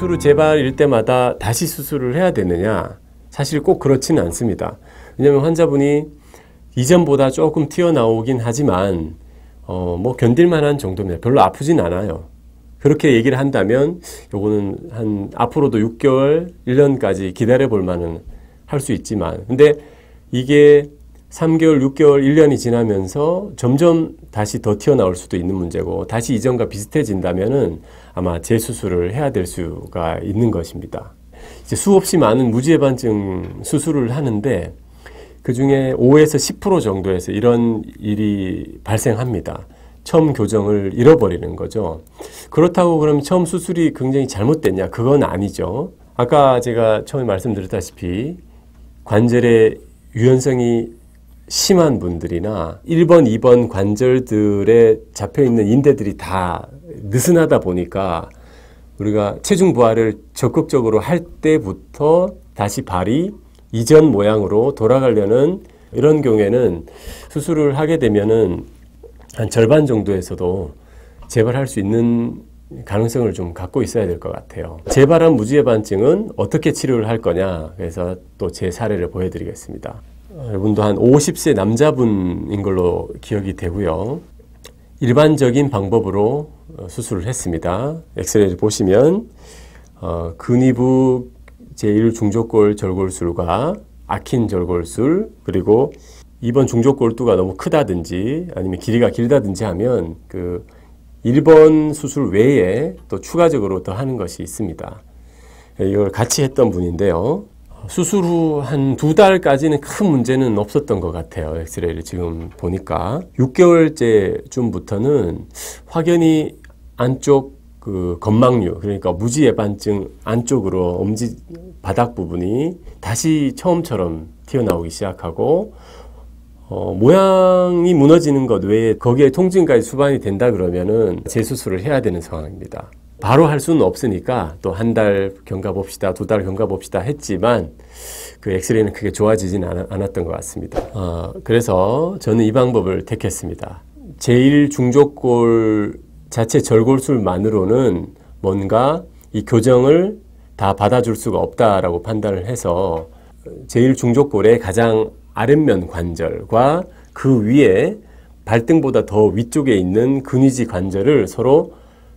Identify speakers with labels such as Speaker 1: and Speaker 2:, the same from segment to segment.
Speaker 1: 수술 재발일 때마다 다시 수술을 해야 되느냐? 사실 꼭 그렇지는 않습니다. 왜냐하면 환자분이 이전보다 조금 튀어나오긴 하지만 뭐 견딜만한 정도입니다. 별로 아프진 않아요. 그렇게 얘기를 한다면 요거는 한 앞으로도 6개월, 1년까지 기다려 볼 만은 할 수 있지만, 근데 이게 3개월, 6개월, 1년이 지나면서 점점 다시 더 튀어나올 수도 있는 문제고, 다시 이전과 비슷해진다면은 아마 재수술을 해야 될 수가 있는 것입니다. 이제 수없이 많은 무지해반증 수술을 하는데 그 중에 5에서 10% 정도에서 이런 일이 발생합니다. 처음 교정을 잃어버리는 거죠. 그렇다고 그럼 처음 수술이 굉장히 잘못됐냐? 그건 아니죠. 아까 제가 처음에 말씀드렸다시피 관절의 유연성이 심한 분들이나 1번, 2번 관절들에 잡혀있는 인대들이 다 느슨하다 보니까 우리가 체중 부하를 적극적으로 할 때부터 다시 발이 이전 모양으로 돌아가려는 이런 경우에는 수술을 하게 되면은 한 절반 정도에서도 재발할 수 있는 가능성을 좀 갖고 있어야 될 것 같아요. 재발한 무지해반증은 어떻게 치료를 할 거냐, 그래서 또 제 사례를 보여드리겠습니다. 여러분도 한 50세 남자분인 걸로 기억이 되고요. 일반적인 방법으로 수술을 했습니다. 엑스레이를 보시면 근위부 제1중족골 절골술과 아킨 절골술, 그리고 2번 중족골두가 너무 크다든지 아니면 길이가 길다든지 하면 그 1번 수술 외에 또 추가적으로 더 하는 것이 있습니다. 이걸 같이 했던 분인데요. 수술 후 한 2달까지는 큰 문제는 없었던 것 같아요. 엑스레이를 지금 보니까 6개월째쯤부터는 확연히 안쪽 그 건막류, 그러니까 무지해반증 안쪽으로 엄지 바닥 부분이 다시 처음처럼 튀어나오기 시작하고 모양이 무너지는 것 외에 거기에 통증까지 수반이 된다 그러면은 재수술을 해야 되는 상황입니다. 바로 할 수는 없으니까 또 한 달 경과 봅시다, 2달 경과 봅시다 했지만 그 엑스레이는 크게 좋아지지는 않았던 것 같습니다. 그래서 저는 이 방법을 택했습니다. 제1중족골 자체 절골술만으로는 뭔가 이 교정을 다 받아줄 수가 없다라고 판단을 해서 제1중족골의 가장 아랫면 관절과 그 위에 발등보다 더 위쪽에 있는 근위지 관절을 서로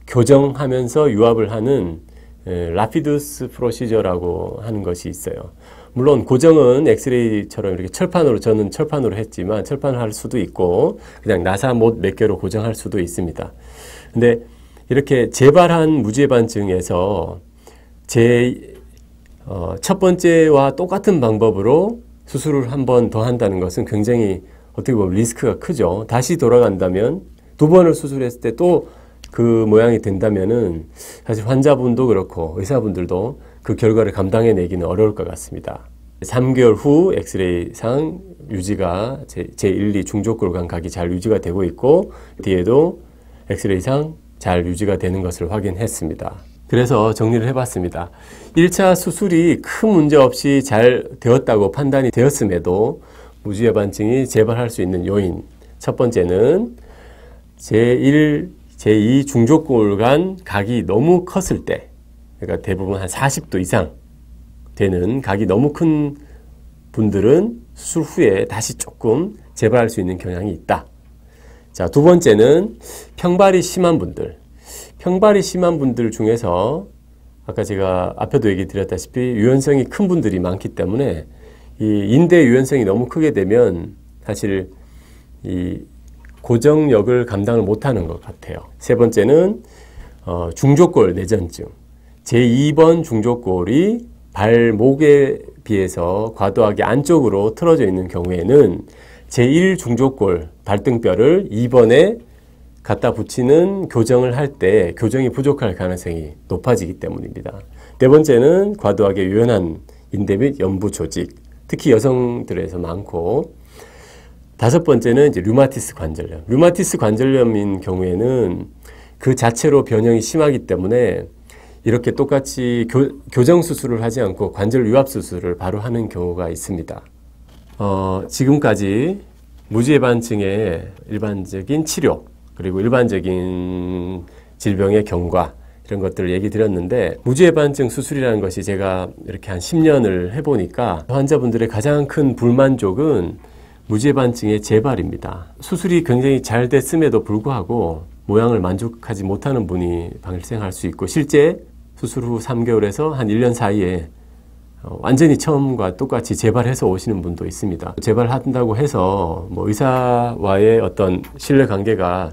Speaker 1: 교정하면서 유압을 하는 라피두스 프로시저라고 하는 것이 있어요. 물론 고정은 엑스레이처럼 이렇게 저는 철판으로 했지만 철판을 할 수도 있고 그냥 나사 못 몇 개로 고정할 수도 있습니다. 근데 이렇게 재발한 무지해반증에서 첫 번째와 똑같은 방법으로 수술을 한 번 더 한다는 것은 굉장히 어떻게 보면 리스크가 크죠. 다시 돌아간다면 2번을 수술했을 때 또 그 모양이 된다면은 사실 환자분도 그렇고 의사분들도 그 결과를 감당해내기는 어려울 것 같습니다. 3개월 후 엑스레이상 유지가 제1, 2 중족골 감각이 잘 유지가 되고 있고 뒤에도 엑스레이상 잘 유지가 되는 것을 확인했습니다. 그래서 정리를 해봤습니다. 1차 수술이 큰 문제 없이 잘 되었다고 판단이 되었음에도 무지해반증이 재발할 수 있는 요인, 첫 번째는 제1, 제2 중족골 간 각이 너무 컸을 때, 그러니까 대부분 한 40도 이상 되는 각이 너무 큰 분들은 수술 후에 다시 조금 재발할 수 있는 경향이 있다. 자, 두 번째는 평발이 심한 분들. 평발이 심한 분들 중에서 아까 제가 앞에도 얘기 드렸다시피 유연성이 큰 분들이 많기 때문에 이 인대 유연성이 너무 크게 되면 사실 이 고정력을 감당을 못하는 것 같아요. 세 번째는 중족골 내전증. 제2번 중족골이 발목에 비해서 과도하게 안쪽으로 틀어져 있는 경우에는 제1 중족골 발등뼈를 2번에 갖다 붙이는 교정을 할 때 교정이 부족할 가능성이 높아지기 때문입니다. 네 번째는 과도하게 유연한 인대 및 연부 조직, 특히 여성들에서 많고, 다섯 번째는 이제 류마티스 관절염. 류마티스 관절염인 경우에는 그 자체로 변형이 심하기 때문에 이렇게 똑같이 교정 수술을 하지 않고 관절 유압 수술을 바로 하는 경우가 있습니다. 지금까지 무지해반증의 일반적인 치료, 그리고 일반적인 질병의 경과, 이런 것들을 얘기 드렸는데, 무지해반증 수술이라는 것이 제가 이렇게 한 10년을 해보니까 환자분들의 가장 큰 불만족은 무지해반증의 재발입니다. 수술이 굉장히 잘 됐음에도 불구하고 모양을 만족하지 못하는 분이 발생할 수 있고, 실제 수술 후 3개월에서 한 1년 사이에 완전히 처음과 똑같이 재발해서 오시는 분도 있습니다. 재발한다고 해서 뭐 의사와의 어떤 신뢰관계가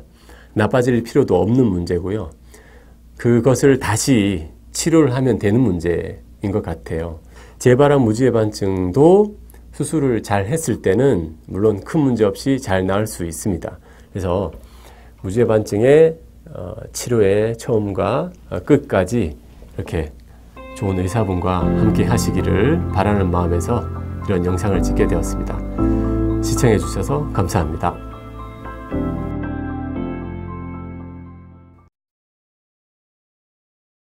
Speaker 1: 나빠질 필요도 없는 문제고요. 그것을 다시 치료를 하면 되는 문제인 것 같아요. 재발한 무지해반증도 수술을 잘 했을 때는 물론 큰 문제 없이 잘 나을 수 있습니다. 그래서 무지해반증의 치료의 처음과 끝까지 이렇게 좋은 의사분과 함께 하시기를 바라는 마음에서 이런 영상을 찍게 되었습니다. 시청해 주셔서 감사합니다.